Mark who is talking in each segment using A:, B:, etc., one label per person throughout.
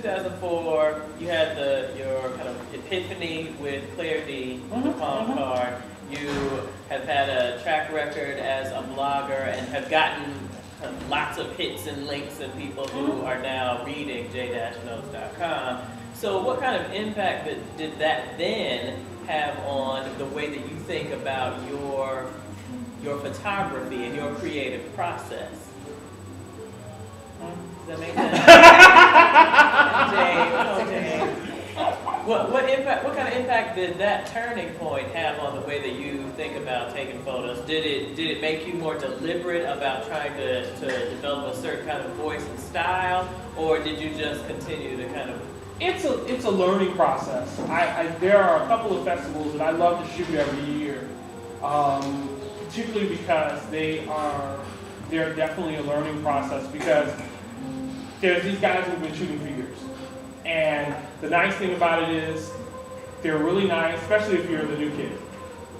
A: 2004, you had your kind of epiphany with Claire D, the palm card. You have had a track record as a blogger and have gotten lots of hits and links and people who are now reading j-notes.com. So what kind of impact did that then have on the way that you think about your photography and your creative process? Does that make sense? James. What kind of impact did that turning point have on the way that you think about taking photos? Did it make you more deliberate about trying to develop a certain kind of voice and style, or did you just continue to kind of?
B: It's a learning process. There are a couple of festivals that I love to shoot every year, particularly because they're definitely a learning process, because there's these guys who've been shooting for years. And the nice thing about it is they're really nice, especially if you're the new kid.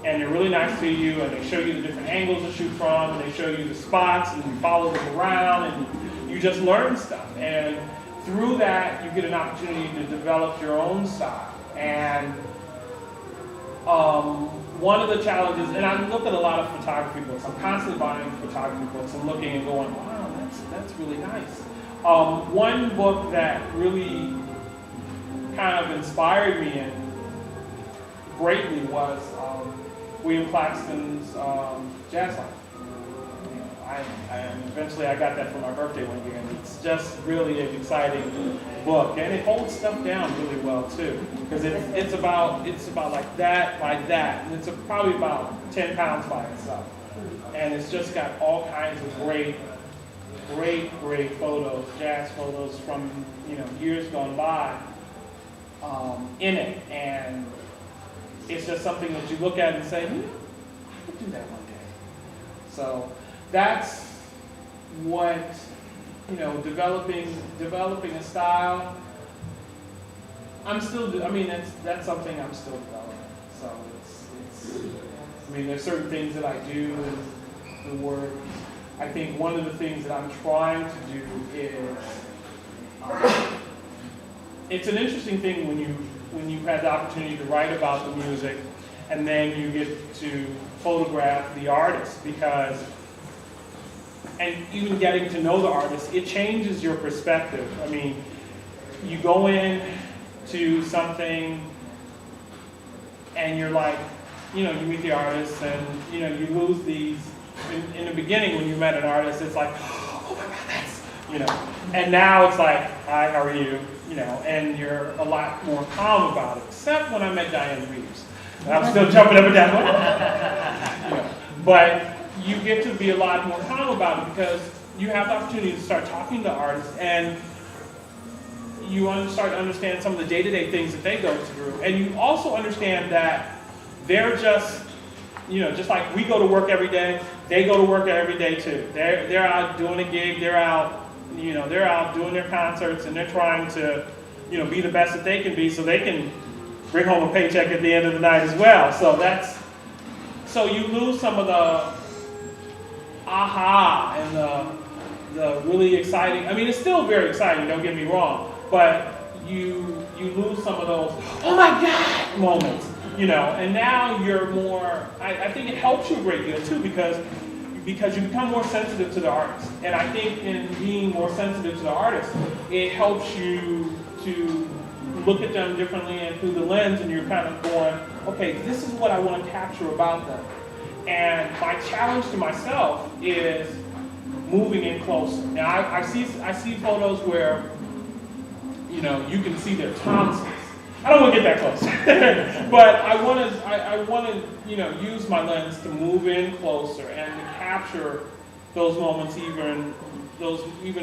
B: And they're really nice to you, and they show you the different angles to shoot from, and they show you the spots, and you follow them around, and you just learn stuff. And through that, you get an opportunity to develop your own style. And one of the challenges, and I look at a lot of photography books. I'm constantly buying photography books and looking and going, wow, that's really nice. One book that really kind of inspired me greatly was William Claxton's Jazz Life. Eventually I got that for my birthday one year, and it's just really an exciting book, and it holds stuff down really well too, because it's about like that, and it's probably about 10 pounds by itself, and it's just got all kinds of great photos, jazz photos from years gone by in it, and it's just something that you look at and say, I could do that one day. So that's what developing a style. That's something I'm still developing. So there's certain things that I do in the work. I think one of the things that I'm trying to do is, it's an interesting thing when you've had the opportunity to write about the music and then you get to photograph the artist, and even getting to know the artist, it changes your perspective. I mean, you go in to something and you're like, you meet the artist and you lose these. In the beginning, when you met an artist, it's like, oh my God, that's, and now it's like, hi, how are you? And you're a lot more calm about it, except when I met Diane Reeves. And I'm still jumping up and down. But you get to be a lot more calm about it because you have the opportunity to start talking to artists, and you start to understand some of the day-to-day things that they go through. And you also understand that they're just, just like we go to work every day, they go to work every day too. They're out doing a gig, they're out doing their concerts, and they're trying to, be the best that they can be so they can bring home a paycheck at the end of the night as well. So you lose some of the aha and the really exciting. I mean, it's still very exciting, don't get me wrong, but you lose some of those, oh my God, moments. And now you're more, I think it helps you a great deal too, because you become more sensitive to the artist. And I think in being more sensitive to the artist, it helps you to look at them differently and through the lens, and you're kind of going, okay, this is what I want to capture about them. And my challenge to myself is moving in closer. Now I see photos where, you can see their tonsils. I don't want to get that close, but I want to use my lens to move in closer and to capture those moments, even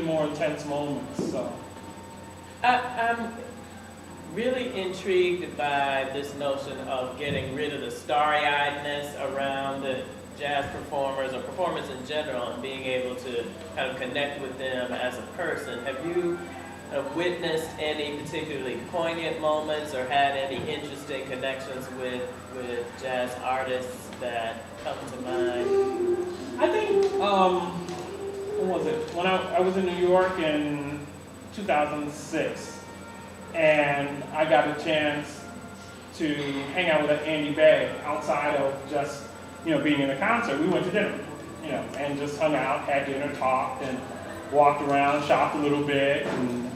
B: more intense moments. So
A: I'm really intrigued by this notion of getting rid of the starry-eyedness around the jazz performers or performers in general, and being able to kind of connect with them as a person. Have you witnessed any particularly poignant moments or had any interesting connections with jazz artists that come to mind?
B: I think, when was it? When I was in New York in 2006, and I got a chance to hang out with Andy Bay outside of just, being in a concert. We went to dinner, and just hung out, had dinner, talked, and walked around, shopped a little bit, and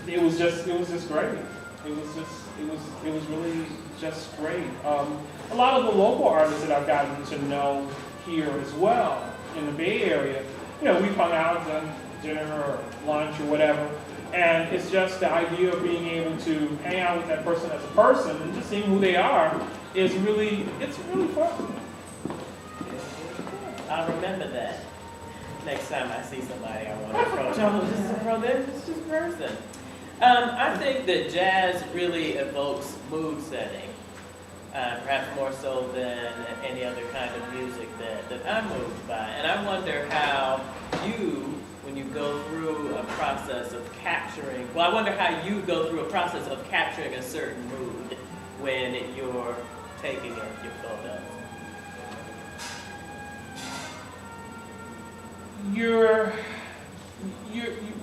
B: it was just great. It was really just great. A lot of the local artists that I've gotten to know here as well in the Bay Area, we've hung out, done dinner or lunch or whatever, and it's just the idea of being able to hang out with that person as a person and just seeing who they are it's really fun.
A: I'll remember that. Next time I see somebody I want to approach. Oh, this is just a person. I think that jazz really evokes mood setting, perhaps more so than any other kind of music that I'm moved by. And I wonder how you, when you go through a process of capturing, I wonder how you go through a process of capturing a certain mood when you're taking your photos.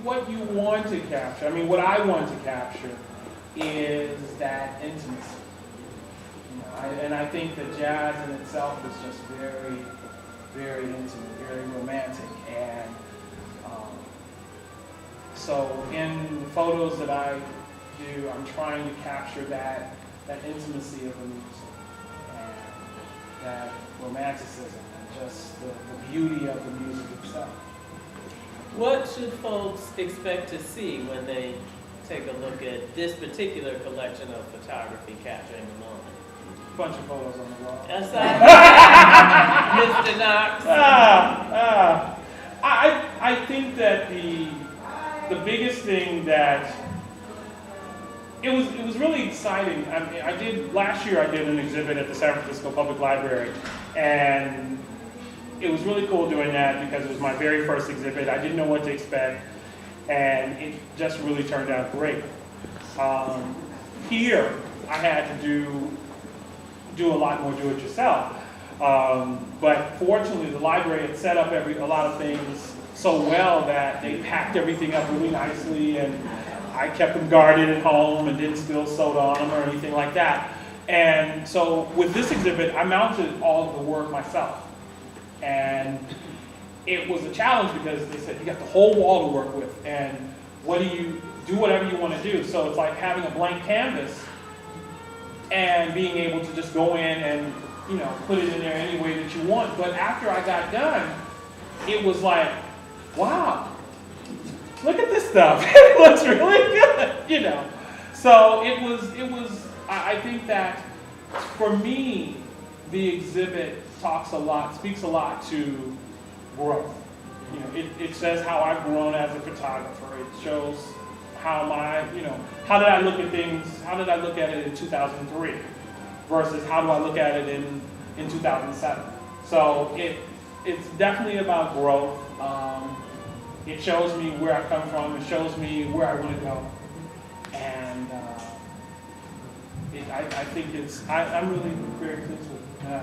B: What you want to capture, what I want to capture is that intimacy. And I think that jazz in itself is just very, very intimate, very romantic. And so in the photos that I do, I'm trying to capture that intimacy of the music and that romanticism and just the beauty of the music itself.
A: What should folks expect to see when they take a look at this particular collection of photography capturing the moment?
B: Bunch of photos on the wall.
A: Aside Mr. Knox.
B: I think that the biggest thing that it was really exciting. Last year I did an exhibit at the San Francisco Public Library, and it was really cool doing that because it was my very first exhibit. I didn't know what to expect, and it just really turned out great. Here, I had to do a lot more do-it-yourself. But fortunately, the library had set up a lot of things so well that they packed everything up really nicely, and I kept them guarded at home and didn't spill soda on them or anything like that. And so with this exhibit, I mounted all of the work myself. And it was a challenge because they said, you got the whole wall to work with, and what do whatever you want to do. So it's like having a blank canvas and being able to just go in and, put it in there any way that you want. But after I got done, it was like, wow, look at this stuff. It looks really good, So it was, I think that for me, the exhibit speaks a lot to growth. It says how I've grown as a photographer. It shows how how did I look at things, how did I look at it in 2003 versus how do I look at it in 2007. So it's definitely about growth. It shows me where I come from, it shows me where I want to go. And I think I'm really very pleased with it.